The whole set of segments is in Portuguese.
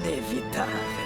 inevitável.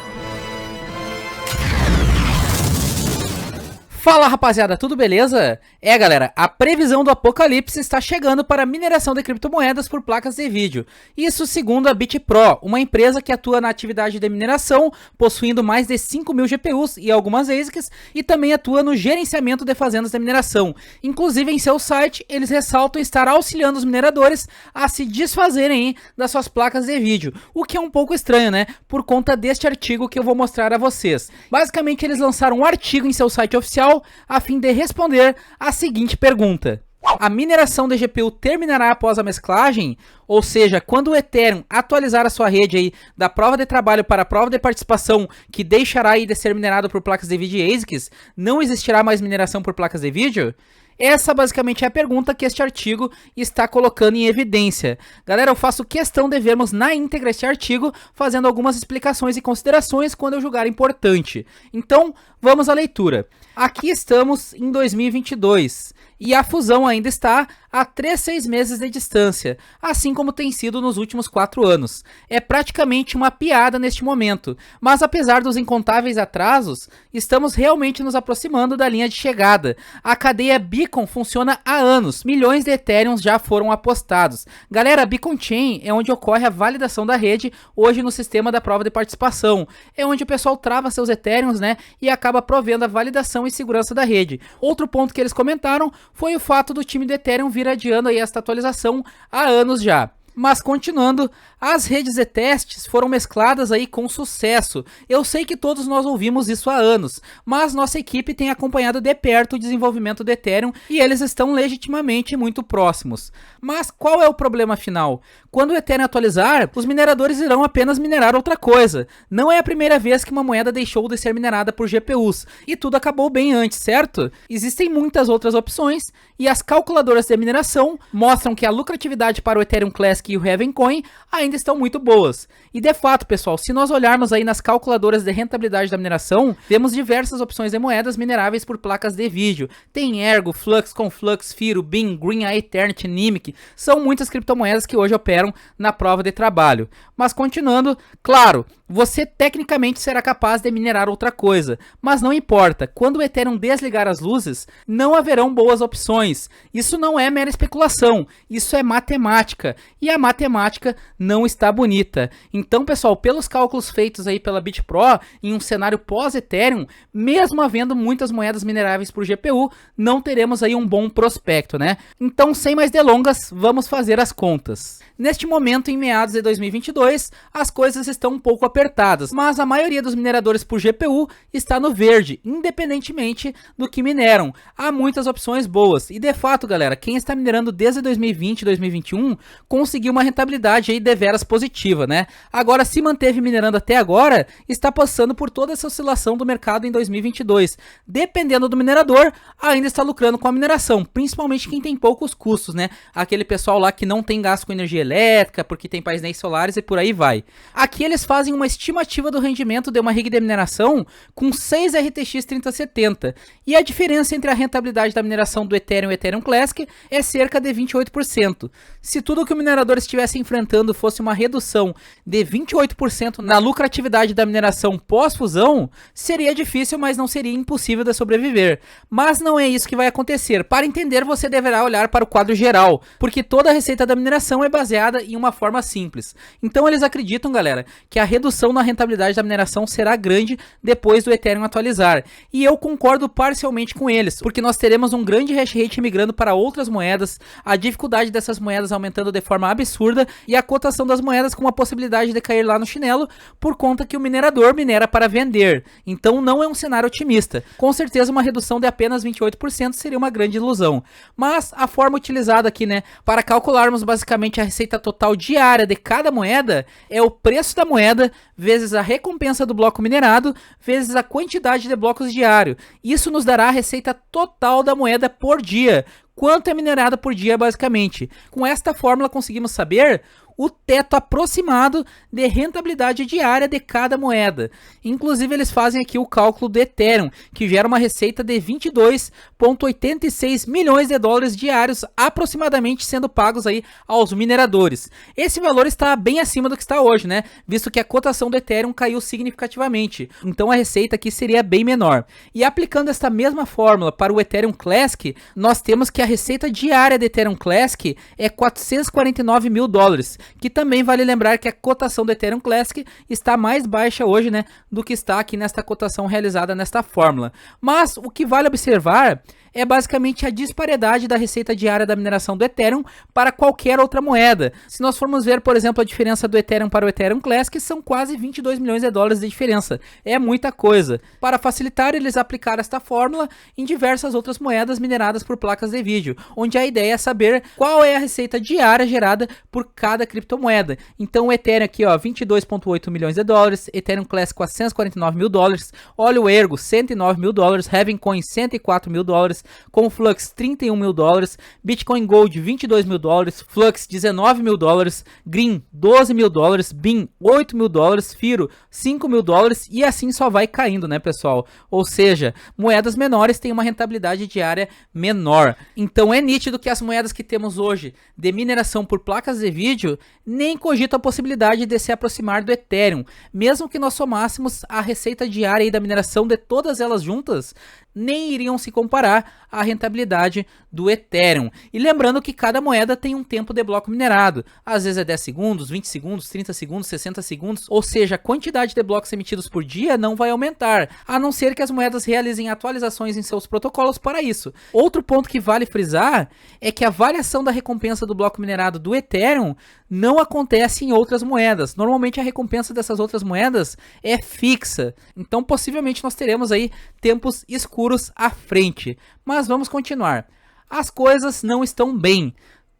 Fala rapaziada, tudo beleza? Galera, a previsão do apocalipse está chegando para a mineração de criptomoedas por placas de vídeo. Isso segundo a BitPro, uma empresa que atua na atividade de mineração, possuindo mais de 5.000 GPUs e algumas ASICs, e também atua no gerenciamento de fazendas de mineração. Inclusive em seu site, eles ressaltam estar auxiliando os mineradores a se desfazerem das suas placas de vídeo, o que é um pouco estranho, né? Por conta deste artigo que eu vou mostrar a vocês. Basicamente, eles lançaram um artigo em seu site oficial a fim de responder a seguinte pergunta: a mineração de GPU terminará após a mesclagem? Ou seja, quando o Ethereum atualizar a sua rede aí da prova de trabalho para a prova de participação, que deixará aí de ser minerado por placas de vídeo e ASICs, não existirá mais mineração por placas de vídeo? Essa basicamente é a pergunta que este artigo está colocando em evidência. Galera, eu faço questão de vermos na íntegra este artigo, fazendo algumas explicações e considerações quando eu julgar importante. Então, vamos à leitura. Aqui estamos em 2022 e a fusão ainda está a 6 meses de distância, assim como tem sido nos últimos 4 anos. É praticamente uma piada neste momento, mas apesar dos incontáveis atrasos, estamos realmente nos aproximando da linha de chegada. A cadeia Beacon funciona há anos, milhões de Ethereums já foram apostados. Galera, a Beacon Chain é onde ocorre a validação da rede, hoje no sistema da prova de participação. É onde o pessoal trava seus Ethereums, né, e acaba provendo a validação e segurança da rede. Outro ponto que eles comentaram foi o fato do time do Ethereum vir adiando aí esta atualização há anos já. Mas continuando, as redes de testes foram mescladas aí com sucesso. Eu sei que todos nós ouvimos isso há anos, mas nossa equipe tem acompanhado de perto o desenvolvimento do Ethereum e eles estão legitimamente muito próximos. Mas qual é o problema final? Quando o Ethereum atualizar, os mineradores irão apenas minerar outra coisa. Não é a primeira vez que uma moeda deixou de ser minerada por GPUs, e tudo acabou bem antes, certo? Existem muitas outras opções, e as calculadoras de mineração mostram que a lucratividade para o Ethereum Classic e o Heaven Coin ainda estão muito boas. E de fato, pessoal, se nós olharmos aí nas calculadoras de rentabilidade da mineração, vemos diversas opções de moedas mineráveis por placas de vídeo. Tem Ergo, Flux, Conflux, Firo, Beam, Green, Eternity, Nimic. São muitas criptomoedas que hoje operam na prova de trabalho. Mas continuando, claro, você tecnicamente será capaz de minerar outra coisa, mas não importa, quando o Ethereum desligar as luzes, não haverão boas opções. Isso não é mera especulação, isso é matemática, e a matemática não está bonita. Então, pessoal, pelos cálculos feitos aí pela BitPro, em um cenário pós-Ethereum, mesmo havendo muitas moedas mineráveis por GPU, não teremos aí um bom prospecto, né? Então, sem mais delongas, vamos fazer as contas. Neste momento, em meados de 2022, as coisas estão um pouco apertadas, mas a maioria dos mineradores por GPU está no verde, independentemente do que mineram. Há muitas opções boas, e de fato, galera, quem está minerando desde 2020 e 2021 conseguiu uma rentabilidade aí deveras positiva, né? Agora, se manteve minerando até agora, está passando por toda essa oscilação do mercado em 2022. Dependendo do minerador, ainda está lucrando com a mineração, principalmente quem tem poucos custos, né? Aquele pessoal lá que não tem gasto com energia elétrica, porque tem painéis solares e por aí vai. Aqui eles fazem uma estimativa do rendimento de uma rig de mineração com 6 RTX 3070, e a diferença entre a rentabilidade da mineração do Ethereum e Ethereum Classic é cerca de 28%. Se tudo que o minerador estivesse enfrentando fosse uma redução de 28% na lucratividade da mineração pós-fusão, seria difícil, mas não seria impossível de sobreviver. Mas não é isso que vai acontecer. Para entender, você deverá olhar para o quadro geral, porque toda a receita da mineração é baseada em uma forma simples. Então eles acreditam, galera, que a redução na rentabilidade da mineração será grande depois do Ethereum atualizar. E eu concordo parcialmente com eles, porque nós teremos um grande hash rate migrando para outras moedas, a dificuldade dessas moedas aumentando de forma absurda e a cotação das moedas com a possibilidade de cair lá no chinelo por conta que o minerador minera para vender. Então não é um cenário otimista. Com certeza uma redução de apenas 28% seria uma grande ilusão. Mas a forma utilizada aqui, né, para calcularmos basicamente a receita total diária de cada moeda é o preço da moeda vezes a recompensa do bloco minerado vezes a quantidade de blocos diário. Isso nos dará a receita total da moeda por dia. Quanto é minerado por dia, basicamente. Com esta fórmula conseguimos saber o teto aproximado de rentabilidade diária de cada moeda. Inclusive eles fazem aqui o cálculo do Ethereum, que gera uma receita de 22,86 milhões de dólares diários aproximadamente sendo pagos aí aos mineradores. Esse valor está bem acima do que está hoje, né? Visto que a cotação do Ethereum caiu significativamente. Então a receita aqui seria bem menor. E aplicando esta mesma fórmula para o Ethereum Classic, nós temos que a receita diária do Ethereum Classic é 449 mil dólares, que também vale lembrar que a cotação do Ethereum Classic está mais baixa hoje, né, do que está aqui nesta cotação realizada nesta fórmula. Mas o que vale observar é basicamente a disparidade da receita diária da mineração do Ethereum para qualquer outra moeda. Se nós formos ver, por exemplo, a diferença do Ethereum para o Ethereum Classic, são quase 22 milhões de dólares de diferença. É muita coisa. Para facilitar, eles aplicaram esta fórmula em diversas outras moedas mineradas por placas de vídeo, onde a ideia é saber qual é a receita diária gerada por cada criptomoeda. Então o Ethereum aqui, ó, 22,8 milhões de dólares, Ethereum Classic 449 mil dólares, Olio Ergo 109 mil dólares, Heaven Coin 104 mil dólares, Conflux 31 mil dólares, Bitcoin Gold 22 mil dólares, Flux 19 mil dólares, Green 12 mil dólares, BIM 8 mil dólares, Firo 5 mil dólares e assim só vai caindo, né, pessoal? Ou seja, moedas menores têm uma rentabilidade diária menor. Então é nítido que as moedas que temos hoje de mineração por placas de vídeo nem cogitam a possibilidade de se aproximar do Ethereum. Mesmo que nós somássemos a receita diária aí da mineração de todas elas juntas, nem iriam se comparar à rentabilidade do Ethereum. E lembrando que cada moeda tem um tempo de bloco minerado. Às vezes é 10 segundos, 20 segundos, 30 segundos, 60 segundos. Ou seja, a quantidade de blocos emitidos por dia não vai aumentar, a não ser que as moedas realizem atualizações em seus protocolos para isso. Outro ponto que vale frisar é que a variação da recompensa do bloco minerado do Ethereum não acontece em outras moedas. Normalmente a recompensa dessas outras moedas é fixa. Então possivelmente nós teremos aí tempos escuros à frente. Mas vamos continuar. As coisas não estão bem.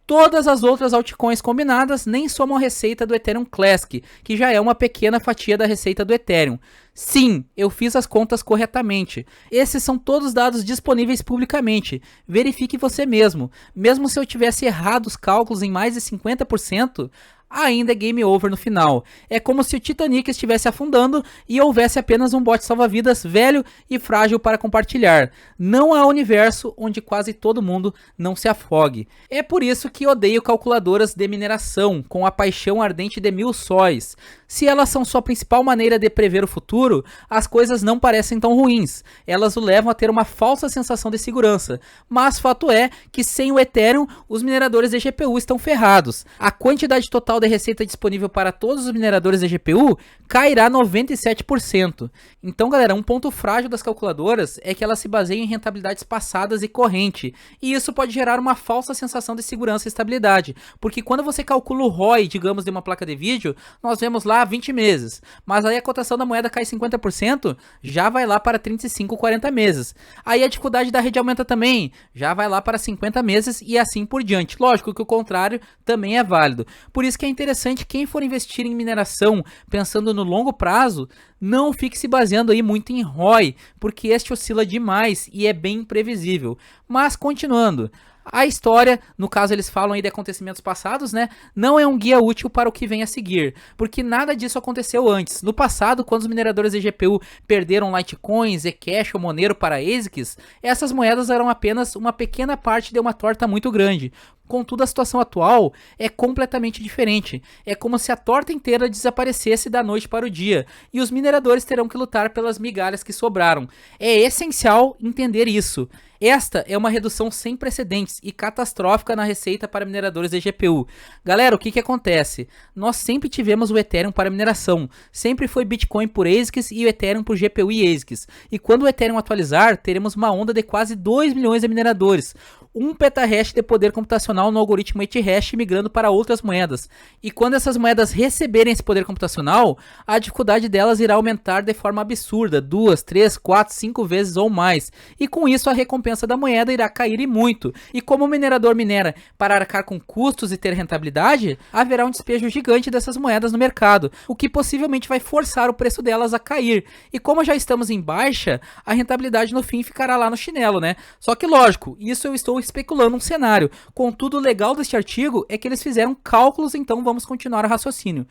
Todas as outras altcoins combinadas nem somam a receita do Ethereum Classic, que já é uma pequena fatia da receita do Ethereum. Sim, eu fiz as contas corretamente. Esses são todos dados disponíveis publicamente. Verifique você mesmo. Mesmo se eu tivesse errado os cálculos em mais de 50%, ainda é game over no final. É como se o Titanic estivesse afundando e houvesse apenas um bote salva-vidas velho e frágil para compartilhar. Não há universo onde quase todo mundo não se afogue. É por isso que odeio calculadoras de mineração com a paixão ardente de mil sóis. Se elas são sua principal maneira de prever o futuro, as coisas não parecem tão ruins. Elas o levam a ter uma falsa sensação de segurança. Mas fato é que sem o Ethereum, os mineradores de GPU estão ferrados. A quantidade total de receita disponível para todos os mineradores de GPU cairá 97%. Então, galera, um ponto frágil das calculadoras é que elas se baseiam em rentabilidades passadas e corrente. E isso pode gerar uma falsa sensação de segurança e estabilidade. Porque quando você calcula o ROI, digamos, de uma placa de vídeo, nós vemos lá 20 meses. Mas aí a cotação da moeda cai 50%, já vai lá para 35, 40 meses. Aí a dificuldade da rede aumenta também, já vai lá para 50 meses e assim por diante. Lógico que o contrário também é válido. Por isso que é interessante quem for investir em mineração pensando no longo prazo, não fique se baseando aí muito em ROI, porque este oscila demais e é bem imprevisível. Mas continuando, a história, no caso eles falam aí de acontecimentos passados, né? Não é um guia útil para o que vem a seguir, porque nada disso aconteceu antes. No passado, quando os mineradores de GPU perderam Litecoin, Zcash ou Monero para ASICs, essas moedas eram apenas uma pequena parte de uma torta muito grande. Contudo, a situação atual é completamente diferente. É como se a torta inteira desaparecesse da noite para o dia, e os mineradores terão que lutar pelas migalhas que sobraram. É essencial entender isso. Esta é uma redução sem precedentes e catastrófica na receita para mineradores de GPU. Galera, o que acontece? Nós sempre tivemos o Ethereum para mineração. Sempre foi Bitcoin por ASICs e o Ethereum por GPU e ASICs. E quando o Ethereum atualizar, teremos uma onda de quase 2 milhões de mineradores. 1 petahash de poder computacional no algoritmo Ethereum migrando para outras moedas. E quando essas moedas receberem esse poder computacional, a dificuldade delas irá aumentar de forma absurda, 2, 3, 4, 5 vezes ou mais. E com isso a recompensa da moeda irá cair e muito. E como o minerador minera para arcar com custos e ter rentabilidade, haverá um despejo gigante dessas moedas no mercado, o que possivelmente vai forçar o preço delas a cair. E como já estamos em baixa, a rentabilidade no fim ficará lá no chinelo, né? Só que lógico, isso eu estou especulando um cenário. Contudo, o legal deste artigo é que eles fizeram cálculos, então vamos continuar o raciocínio.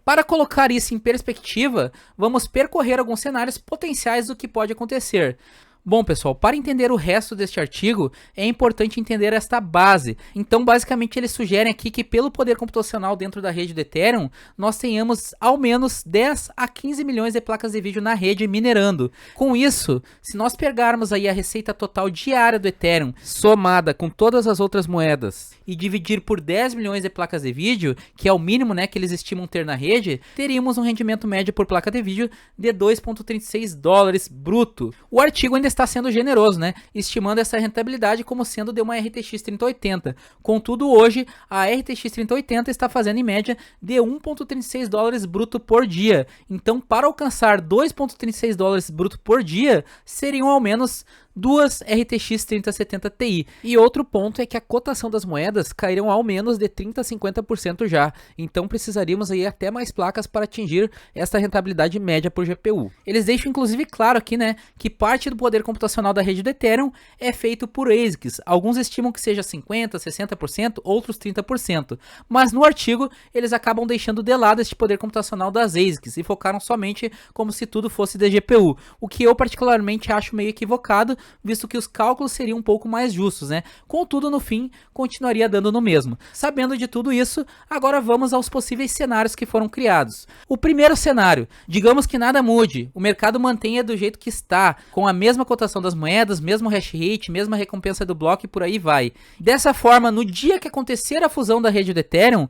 Para colocar isso em perspectiva, vamos percorrer alguns cenários potenciais do que pode acontecer. Bom, pessoal, para entender o resto deste artigo, é importante entender esta base. Então, basicamente, eles sugerem aqui que pelo poder computacional dentro da rede do Ethereum, nós tenhamos ao menos 10 a 15 milhões de placas de vídeo na rede minerando. Com isso, se nós pegarmos aí a receita total diária do Ethereum, somada com todas as outras moedas, e dividir por 10 milhões de placas de vídeo, que é o mínimo, né, que eles estimam ter na rede, teríamos um rendimento médio por placa de vídeo de 2,36 dólares bruto. O artigo ainda está sendo generoso, né? Estimando essa rentabilidade como sendo de uma RTX 3080. Contudo, hoje a RTX 3080 está fazendo em média de 1,36 dólares bruto por dia. Então, para alcançar 2,36 dólares bruto por dia, seriam ao menos duas RTX 3070 Ti. E outro ponto é que a cotação das moedas cairão ao menos de 30 a 50% já. Então precisaríamos aí até mais placas para atingir essa rentabilidade média por GPU. Eles deixam inclusive claro aqui, né, que parte do poder computacional da rede do Ethereum é feito por ASICs. Alguns estimam que seja 50, 60%, outros 30%. Mas no artigo eles acabam deixando de lado este poder computacional das ASICs e focaram somente como se tudo fosse de GPU. O que eu particularmente acho meio equivocado, visto que os cálculos seriam um pouco mais justos, né? Contudo, no fim, continuaria dando no mesmo. Sabendo de tudo isso, agora vamos aos possíveis cenários que foram criados. O primeiro cenário, digamos que nada mude, o mercado mantenha do jeito que está, com a mesma cotação das moedas, mesmo hash rate, mesma recompensa do bloco e por aí vai. Dessa forma, no dia que acontecer a fusão da rede do Ethereum,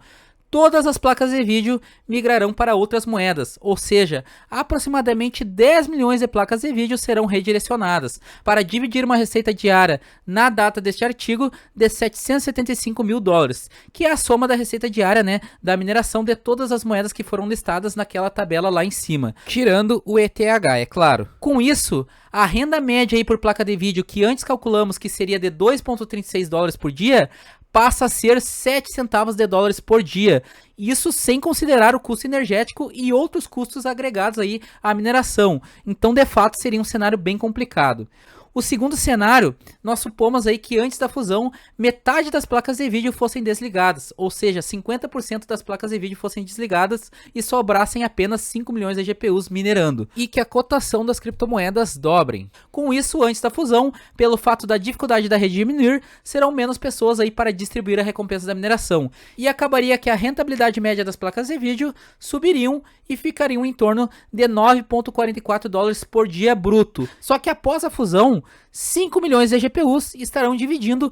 todas as placas de vídeo migrarão para outras moedas, ou seja, aproximadamente 10 milhões de placas de vídeo serão redirecionadas, para dividir uma receita diária na data deste artigo de 775 mil dólares, que é a soma da receita diária, né, da mineração de todas as moedas que foram listadas naquela tabela lá em cima, tirando o ETH, é claro. Com isso, a renda média aí por placa de vídeo, que antes calculamos que seria de 2,36 dólares por dia, passa a ser 7 centavos de dólares por dia. Isso sem considerar o custo energético e outros custos agregados aí à mineração. Então, de fato, seria um cenário bem complicado. O segundo cenário, nós supomos aí que antes da fusão, metade das placas de vídeo fossem desligadas, ou seja, 50% das placas de vídeo fossem desligadas e sobrassem apenas 5 milhões de GPUs minerando, e que a cotação das criptomoedas dobrem. Com isso, antes da fusão, pelo fato da dificuldade da rede de minerar, serão menos pessoas aí para distribuir a recompensa da mineração, e acabaria que a rentabilidade média das placas de vídeo subiriam e ficariam em torno de 9,44 dólares por dia bruto. Só que após a fusão, 5 milhões de GPUs estarão dividindo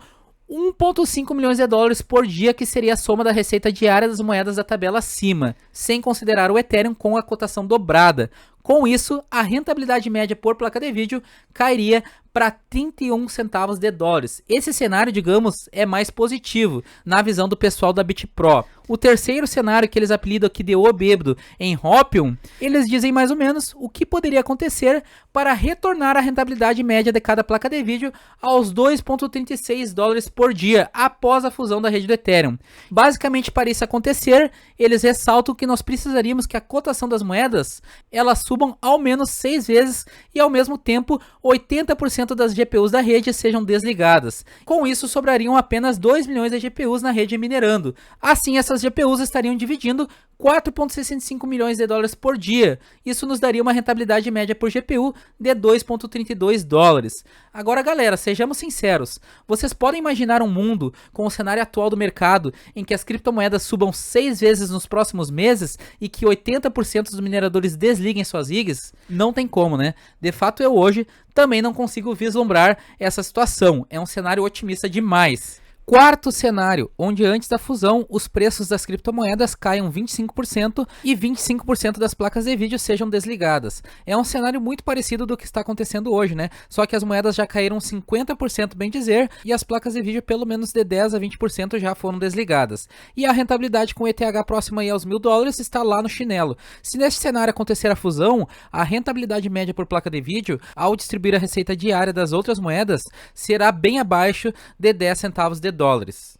1,5 milhões de dólares por dia, que seria a soma da receita diária das moedas da tabela acima, sem considerar o Ethereum com a cotação dobrada. Com isso, a rentabilidade média por placa de vídeo cairia para 31 centavos de dólares. Esse cenário, digamos, é mais positivo na visão do pessoal da BitPro. O terceiro cenário, que eles apelidam aqui de O Bêbado em Hopium, eles dizem mais ou menos o que poderia acontecer para retornar a rentabilidade média de cada placa de vídeo aos 2,36 dólares por dia após a fusão da rede do Ethereum. Basicamente, para isso acontecer, eles ressaltam que nós precisaríamos que a cotação das moedas elas subam ao menos 6 vezes e ao mesmo tempo 80% das GPUs da rede sejam desligadas. Com isso, sobrariam apenas 2 milhões de GPUs na rede minerando. Assim, essas GPUs estariam dividindo 4,65 milhões de dólares por dia. Isso nos daria uma rentabilidade média por GPU de 2,32 dólares. Agora, galera, sejamos sinceros. Vocês podem imaginar um mundo com o cenário atual do mercado em que as criptomoedas subam 6 vezes nos próximos meses e que 80% dos mineradores desliguem suas rigs? Não tem como, né? De fato, eu hoje também não consigo vislumbrar essa situação. É um cenário otimista demais. Quarto cenário, onde antes da fusão os preços das criptomoedas caiam 25% e 25% das placas de vídeo sejam desligadas. É um cenário muito parecido do que está acontecendo hoje, né? Só que as moedas já caíram 50%, bem dizer, e as placas de vídeo pelo menos de 10 a 20% já foram desligadas. E a rentabilidade com o ETH próxima aí aos 1.000 dólares está lá no chinelo. Se neste cenário acontecer a fusão, a rentabilidade média por placa de vídeo, ao distribuir a receita diária das outras moedas, será bem abaixo de 10 centavos de dólares.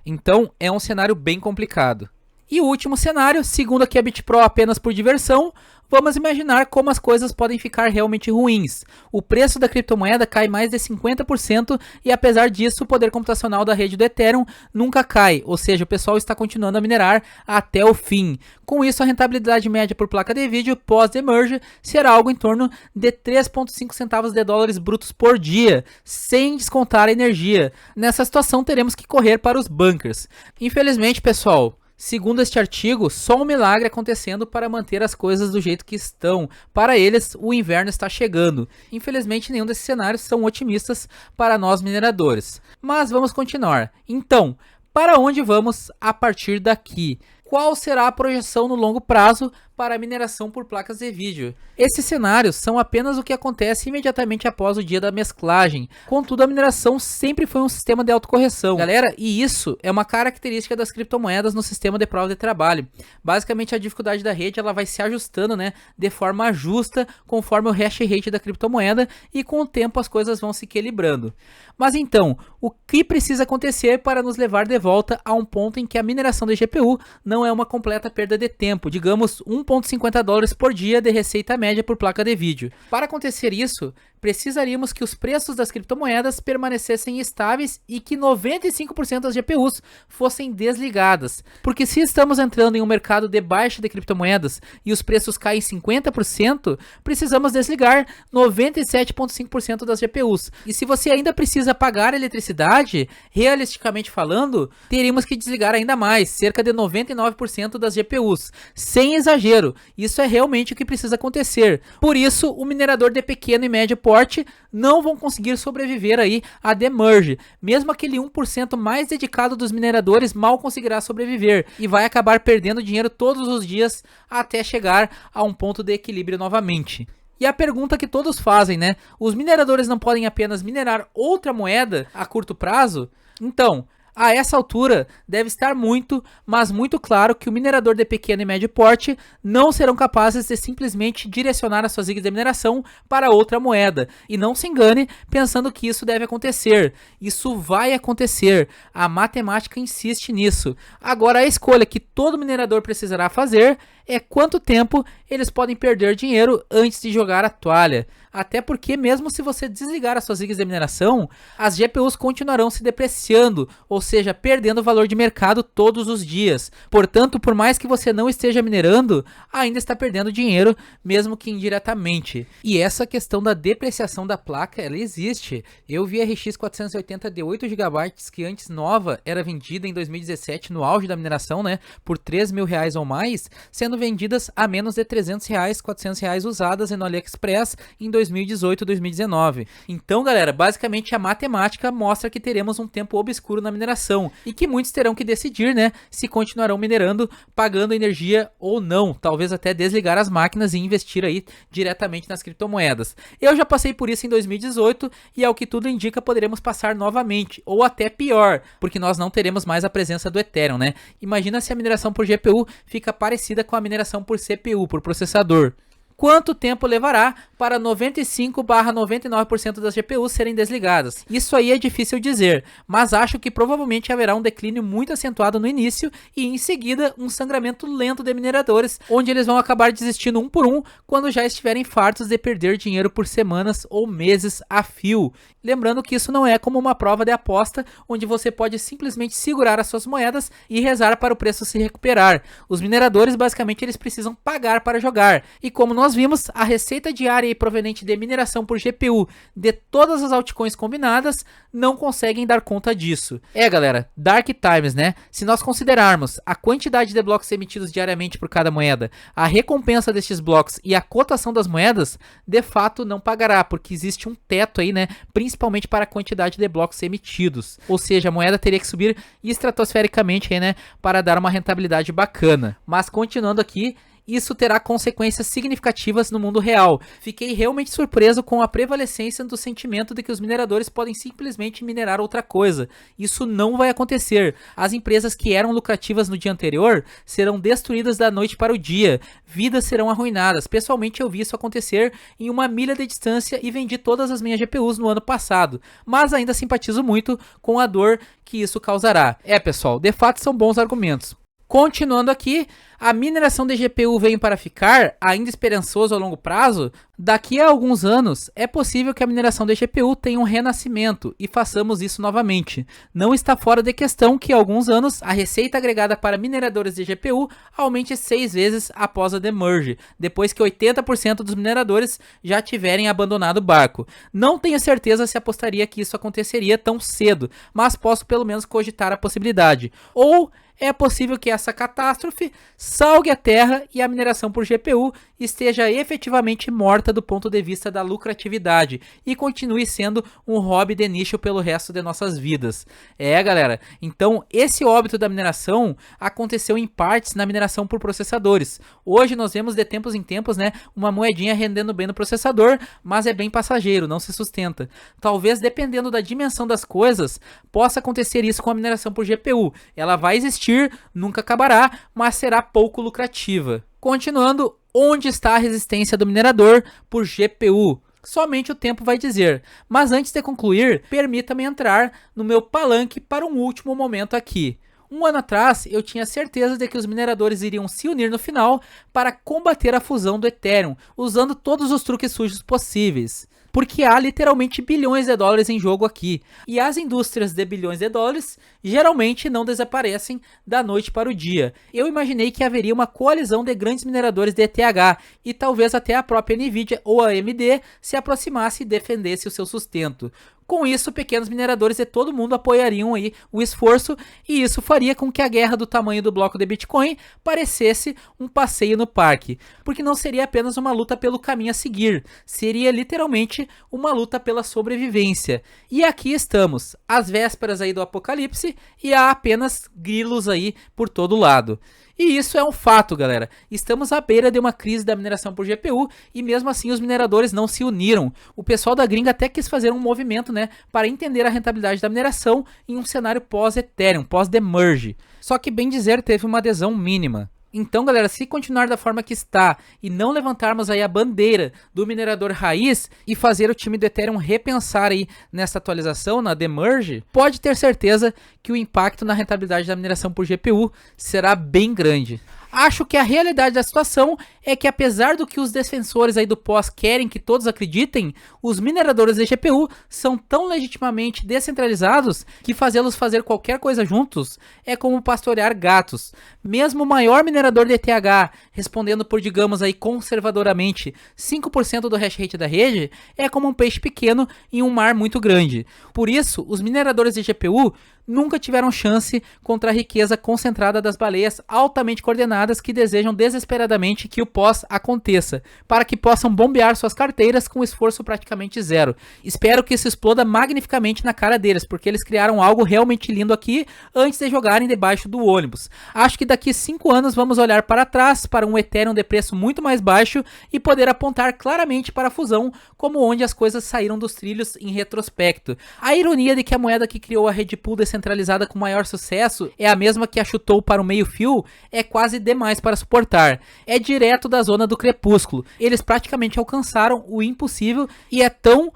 Então é um cenário bem complicado. E o último cenário, segundo aqui a BitPro apenas por diversão, vamos imaginar como as coisas podem ficar realmente ruins. O preço da criptomoeda cai mais de 50% e apesar disso o poder computacional da rede do Ethereum nunca cai, ou seja, o pessoal está continuando a minerar até o fim. Com isso, a rentabilidade média por placa de vídeo pós-demerge será algo em torno de 3,5 centavos de dólares brutos por dia, sem descontar a energia. Nessa situação, teremos que correr para os bunkers. Infelizmente, pessoal, segundo este artigo, só um milagre acontecendo para manter as coisas do jeito que estão. Para eles, o inverno está chegando. Infelizmente, nenhum desses cenários são otimistas para nós mineradores. Mas vamos continuar. Então, para onde vamos a partir daqui? Qual será a projeção no longo prazo para a mineração por placas de vídeo? Esses cenários são apenas o que acontece imediatamente após o dia da mesclagem. Contudo, a mineração sempre foi um sistema de autocorreção, galera, e isso é uma característica das criptomoedas no sistema de prova de trabalho. Basicamente, a dificuldade da rede ela vai se ajustando, né, de forma justa conforme o hash rate da criptomoeda e com o tempo as coisas vão se equilibrando. Mas então, o que precisa acontecer para nos levar de volta a um ponto em que a mineração de GPU não é uma completa perda de tempo, digamos 1,50 dólares por dia de receita média por placa de vídeo. Para acontecer isso, precisaríamos que os preços das criptomoedas permanecessem estáveis e que 95% das GPUs fossem desligadas. Porque se estamos entrando em um mercado de baixa de criptomoedas e os preços caem 50%, precisamos desligar 97,5% das GPUs. E se você ainda precisa pagar eletricidade, realisticamente falando, teríamos que desligar ainda mais, cerca de 99% das GPUs. Sem exagero, isso é realmente o que precisa acontecer. Por isso, o minerador de pequeno e médio porte não vão conseguir sobreviver aí a demerge. Mesmo aquele 1% mais dedicado dos mineradores mal conseguirá sobreviver e vai acabar perdendo dinheiro todos os dias até chegar a um ponto de equilíbrio novamente. E a pergunta que todos fazem, né? Os mineradores não podem apenas minerar outra moeda a curto prazo? Então, a essa altura, deve estar muito, mas muito claro que o minerador de pequeno e médio porte não serão capazes de simplesmente direcionar as suas rigs de mineração para outra moeda. E não se engane pensando que isso deve acontecer. Isso vai acontecer. A matemática insiste nisso. Agora, a escolha que todo minerador precisará fazer é quanto tempo eles podem perder dinheiro antes de jogar a toalha. Até porque mesmo se você desligar as suas rigs de mineração, as GPUs continuarão se depreciando, ou seja, perdendo valor de mercado todos os dias. Portanto, por mais que você não esteja minerando, ainda está perdendo dinheiro, mesmo que indiretamente. E essa questão da depreciação da placa, ela existe. Eu vi a RX 480 de 8 GB, que antes nova era vendida em 2017 no auge da mineração, né, por R$3.000 ou mais, sendo vendidas a menos de R$300, R$400 usadas no AliExpress em 2018 e 2019. Então, galera, basicamente a matemática mostra que teremos um tempo obscuro na mineração e que muitos terão que decidir, né, se continuarão minerando, pagando energia ou não, talvez até desligar as máquinas e investir aí diretamente nas criptomoedas. Eu já passei por isso em 2018 e ao que tudo indica poderemos passar novamente, ou até pior, porque nós não teremos mais a presença do Ethereum, né? Imagina se a mineração por GPU fica parecida com a mineração por CPU, por processador. Quanto tempo levará para 95/99% das GPUs serem desligadas? Isso aí é difícil dizer, mas acho que provavelmente haverá um declínio muito acentuado no início e em seguida um sangramento lento de mineradores, onde eles vão acabar desistindo um por um quando já estiverem fartos de perder dinheiro por semanas ou meses a fio. Lembrando que isso não é como uma prova de aposta, onde você pode simplesmente segurar as suas moedas e rezar para o preço se recuperar. Os mineradores basicamente eles precisam pagar para jogar, e como nós vimos, a receita diária proveniente de mineração por GPU de todas as altcoins combinadas não conseguem dar conta disso. Galera, Dark Times, né? Se nós considerarmos a quantidade de blocos emitidos diariamente por cada moeda, a recompensa destes blocos e a cotação das moedas, de fato não pagará, porque existe um teto aí, né? Principalmente para a quantidade de blocos emitidos. Ou seja, a moeda teria que subir estratosfericamente aí, né? Para dar uma rentabilidade bacana. Mas continuando aqui, isso terá consequências significativas no mundo real. Fiquei realmente surpreso com a prevalecência do sentimento de que os mineradores podem simplesmente minerar outra coisa. Isso não vai acontecer. As empresas que eram lucrativas no dia anterior serão destruídas da noite para o dia. Vidas serão arruinadas. Pessoalmente eu vi isso acontecer em 1 milha de distância e vendi todas as minhas GPUs no ano passado. Mas ainda simpatizo muito com a dor que isso causará. Pessoal, de fato são bons argumentos. Continuando aqui, A mineração de GPU veio para ficar, ainda esperançoso a longo prazo? Daqui a alguns anos, é possível que a mineração de GPU tenha um renascimento e façamos isso novamente. Não está fora de questão que, há alguns anos, a receita agregada para mineradores de GPU aumente 6 vezes após a demerge, depois que 80% dos mineradores já tiverem abandonado o barco. Não tenho certeza se apostaria que isso aconteceria tão cedo, mas posso pelo menos cogitar a possibilidade. Ou é possível que essa catástrofe salgue a Terra e a mineração por GPU esteja efetivamente morta do ponto de vista da lucratividade e continue sendo um hobby de nicho pelo resto de nossas vidas. Galera, então esse óbito da mineração aconteceu em partes na mineração por processadores. Hoje nós vemos de tempos em tempos, né, uma moedinha rendendo bem no processador, mas é bem passageiro, não se sustenta. Talvez, dependendo da dimensão das coisas, possa acontecer isso com a mineração por GPU. Ela vai existir, nunca acabará, mas será pouco lucrativa. Continuando, onde está a resistência do minerador por GPU? Somente o tempo vai dizer. Mas antes de concluir, permita-me entrar no meu palanque para um último momento aqui. Um ano atrás, eu tinha certeza de que os mineradores iriam se unir no final para combater a fusão do Ethereum, usando todos os truques sujos possíveis. Porque há literalmente bilhões de dólares em jogo aqui. E as indústrias de bilhões de dólares geralmente não desaparecem da noite para o dia. Eu imaginei que haveria uma coalizão de grandes mineradores de ETH e talvez até a própria Nvidia ou a AMD se aproximasse e defendesse o seu sustento. Com isso, pequenos mineradores de todo mundo apoiariam aí o esforço e isso faria com que a guerra do tamanho do bloco de Bitcoin parecesse um passeio no parque, porque não seria apenas uma luta pelo caminho a seguir, seria literalmente uma luta pela sobrevivência. E aqui estamos, às vésperas aí do apocalipse e há apenas grilos aí por todo lado. E isso é um fato, galera. Estamos à beira de uma crise da mineração por GPU e mesmo assim os mineradores não se uniram. O pessoal da gringa até quis fazer um movimento, né, para entender a rentabilidade da mineração em um cenário pós-Ethereum, pós-demerge. Só que, bem dizer, teve uma adesão mínima. Então, galera, se continuar da forma que está e não levantarmos aí a bandeira do minerador raiz e fazer o time do Ethereum repensar aí nessa atualização, na demerge, pode ter certeza que o impacto na rentabilidade da mineração por GPU será bem grande. Acho que a realidade da situação é que, apesar do que os defensores aí do pós querem que todos acreditem, os mineradores de GPU são tão legitimamente descentralizados que fazê-los fazer qualquer coisa juntos é como pastorear gatos. Mesmo o maior minerador de ETH respondendo por, digamos aí conservadoramente, 5% do hash rate da rede, é como um peixe pequeno em um mar muito grande. Por isso, os mineradores de GPU nunca tiveram chance contra a riqueza concentrada das baleias altamente coordenadas que desejam desesperadamente que o pós aconteça, para que possam bombear suas carteiras com esforço praticamente zero. Espero que isso exploda magnificamente na cara deles, porque eles criaram algo realmente lindo aqui antes de jogarem debaixo do ônibus. Acho que daqui 5 anos vamos olhar para trás, para um Ethereum de preço muito mais baixo e poder apontar claramente para a fusão como onde as coisas saíram dos trilhos em retrospecto. A ironia de que a moeda que criou a rede pool descentralizada com maior sucesso é a mesma que a chutou para o meio-fio é quase demais para suportar. É direto da zona do crepúsculo. Eles praticamente alcançaram o impossível e é tão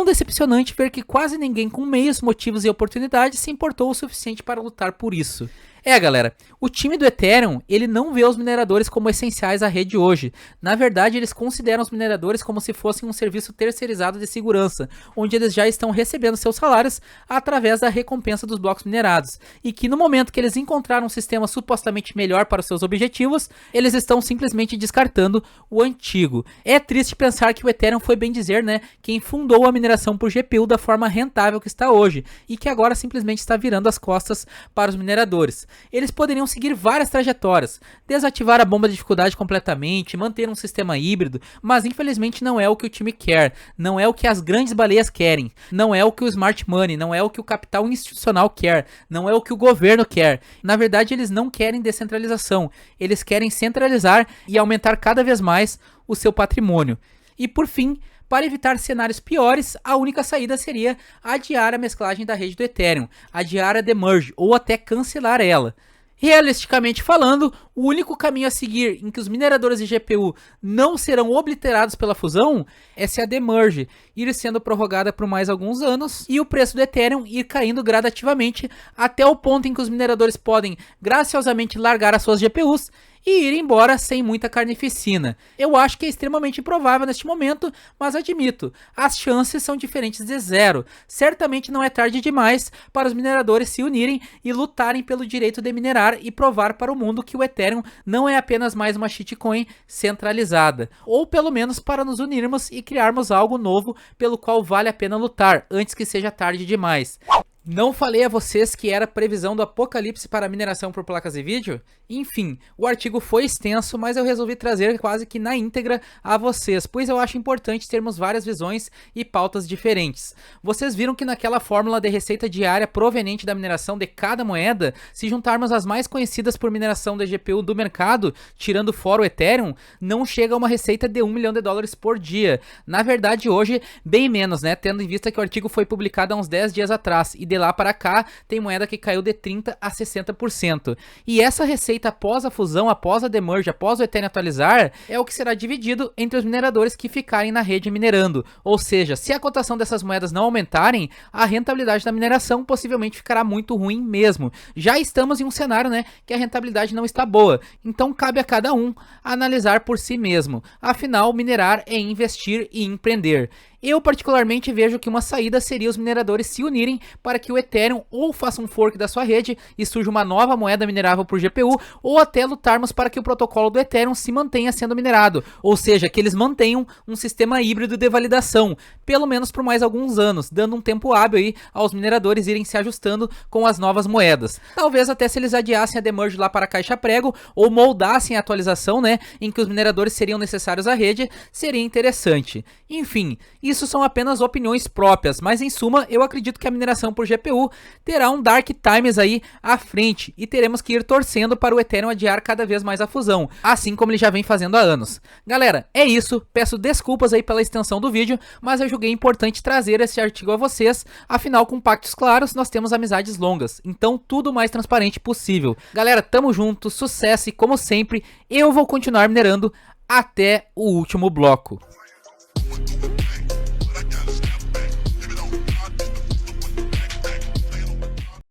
decepcionante ver que quase ninguém com meios, motivos e oportunidades se importou o suficiente para lutar por isso. Galera, o time do Ethereum, ele não vê os mineradores como essenciais à rede hoje. Na verdade, eles consideram os mineradores como se fossem um serviço terceirizado de segurança, onde eles já estão recebendo seus salários através da recompensa dos blocos minerados. E que no momento que eles encontraram um sistema supostamente melhor para os seus objetivos, eles estão simplesmente descartando o antigo. É triste pensar que o Ethereum foi, bem dizer, né, quem fundou a mineração por GPU da forma rentável que está hoje, e que agora simplesmente está virando as costas para os mineradores. Eles poderiam seguir várias trajetórias, desativar a bomba de dificuldade completamente, manter um sistema híbrido, mas infelizmente não é o que o time quer, não é o que as grandes baleias querem, não é o que o smart money, não é o que o capital institucional quer, não é o que o governo quer. Na verdade, eles não querem descentralização, eles querem centralizar e aumentar cada vez mais o seu patrimônio. E por fim, para evitar cenários piores, a única saída seria adiar a mesclagem da rede do Ethereum, adiar a demerge ou até cancelar ela. Realisticamente falando, o único caminho a seguir em que os mineradores de GPU não serão obliterados pela fusão é se a demerge ir sendo prorrogada por mais alguns anos e o preço do Ethereum ir caindo gradativamente até o ponto em que os mineradores podem graciosamente largar as suas GPUs e ir embora sem muita carnificina. Eu acho que é extremamente improvável neste momento, mas admito, as chances são diferentes de zero. Certamente não é tarde demais para os mineradores se unirem e lutarem pelo direito de minerar e provar para o mundo que o Ethereum não é apenas mais uma shitcoin centralizada, ou pelo menos para nos unirmos e criarmos algo novo pelo qual vale a pena lutar, antes que seja tarde demais. Não falei a vocês que era previsão do apocalipse para mineração por placas de vídeo? Enfim, o artigo foi extenso, mas eu resolvi trazer quase que na íntegra a vocês, pois eu acho importante termos várias visões e pautas diferentes. Vocês viram que naquela fórmula de receita diária proveniente da mineração de cada moeda, se juntarmos as mais conhecidas por mineração de GPU do mercado, tirando fora o Ethereum, não chega a uma receita de $1 milhão por dia. Na verdade hoje, bem menos, né, tendo em vista que o artigo foi publicado há uns 10 dias atrás, e de lá para cá tem moeda que caiu de 30% a 60%. E essa receita após a fusão, após a demerge, após o Ethereum atualizar, é o que será dividido entre os mineradores que ficarem na rede minerando. Ou seja, se a cotação dessas moedas não aumentarem, a rentabilidade da mineração possivelmente ficará muito ruim mesmo. Já estamos em um cenário, né, que a rentabilidade não está boa. Então cabe a cada um analisar por si mesmo. Afinal, minerar é investir e empreender. Eu particularmente vejo que uma saída seria os mineradores se unirem para que o Ethereum ou faça um fork da sua rede e surja uma nova moeda minerável por GPU, ou até lutarmos para que o protocolo do Ethereum se mantenha sendo minerado, ou seja, que eles mantenham um sistema híbrido de validação, pelo menos por mais alguns anos, dando um tempo hábil aí aos mineradores irem se ajustando com as novas moedas. Talvez até se eles adiassem a demerge lá para a caixa prego, ou moldassem a atualização, né, em que os mineradores seriam necessários à rede, seria interessante. Enfim, isso são apenas opiniões próprias, mas em suma eu acredito que a mineração por GPU terá um dark times aí à frente e teremos que ir torcendo para o Ethereum adiar cada vez mais a fusão, assim como ele já vem fazendo há anos. Galera, é isso, peço desculpas aí pela extensão do vídeo, mas eu julguei importante trazer esse artigo a vocês, afinal com pactos claros nós temos amizades longas, então tudo o mais transparente possível. Galera, tamo junto, sucesso e como sempre, eu vou continuar minerando até o último bloco.